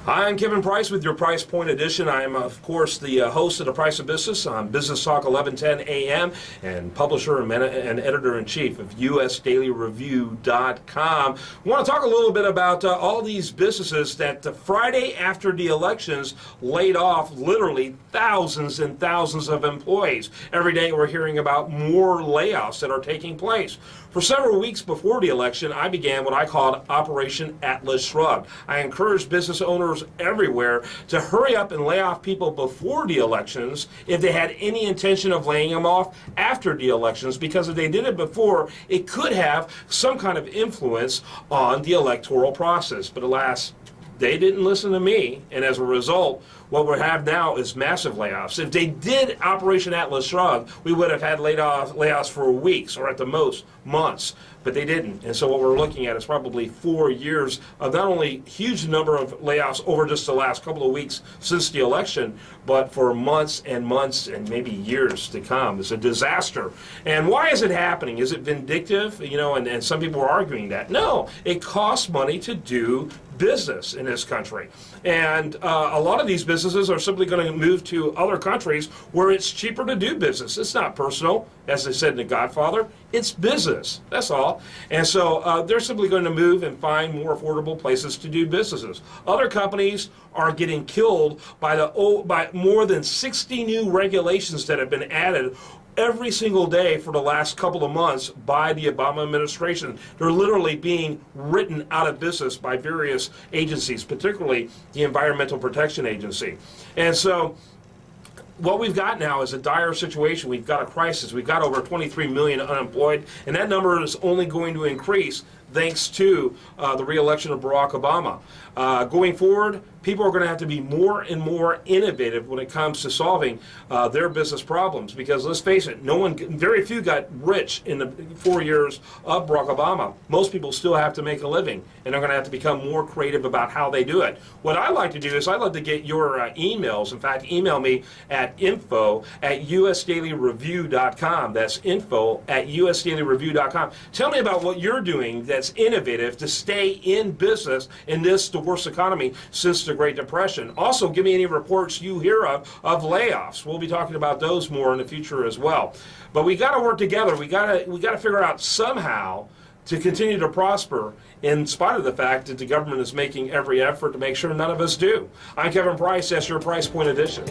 Hi, I'm Kevin Price with your Price Point Edition. I am, of course, the host of The Price of Business on Business Talk 1110 AM and publisher and editor-in-chief of USDailyReview.com. I want to talk a little bit about all these businesses that Friday after the elections laid off literally thousands and thousands of employees. Every day we're hearing about more layoffs that are taking place. For several weeks before the election, I began what I called Operation Atlas Shrugged. I encouraged business owners everywhere to hurry up and lay off people before the elections if they had any intention of laying them off after the elections, because if they did it before, it could have some kind of influence on the electoral process. But alas, they didn't listen to me, and as a result, what we have now is massive layoffs. If they did Operation Atlas Shrugged, we would have had layoffs for weeks or at the most months, but they didn't. And so what we're looking at is probably 4 years of not only huge number of layoffs over just the last couple of weeks since the election, but for months and months and maybe years to come. It's a disaster. And why is it happening? Is it vindictive? You know, and some people are arguing that. No, it costs money to do business in this country. And a lot of these businesses are simply going to move to other countries where it's cheaper to do business. It's not personal, as they said in The Godfather. It's business. That's all. And so they're simply going to move and find more affordable places to do businesses. Other companies are getting killed by more than 60 new regulations that have been added every single day for the last couple of months by the Obama administration. They're literally being written out of business by various agencies, particularly the Environmental Protection Agency. And so what we've got now is a dire situation. We've got a crisis. We've got over 23 million unemployed, and that number is only going to increase thanks to the re-election of Barack Obama. Going forward, people are going to have to be more and more innovative when it comes to solving their business problems, because let's face it, very few got rich in the 4 years of Barack Obama. Most people still have to make a living, and they're going to have to become more creative about how they do it. What I like to do is I like to get your emails. In fact, email me at info@usdailyreview.com. That's info@usdailyreview.com. Tell me about what you're doing that's innovative to stay in business in this, the worst economy since the Great Depression. Also, give me any reports you hear of layoffs. We'll be talking about those more in the future as well. But we got to work together. We got to figure out somehow to continue to prosper in spite of the fact that the government is making every effort to make sure none of us do. I'm Kevin Price. That's your Price Point Edition.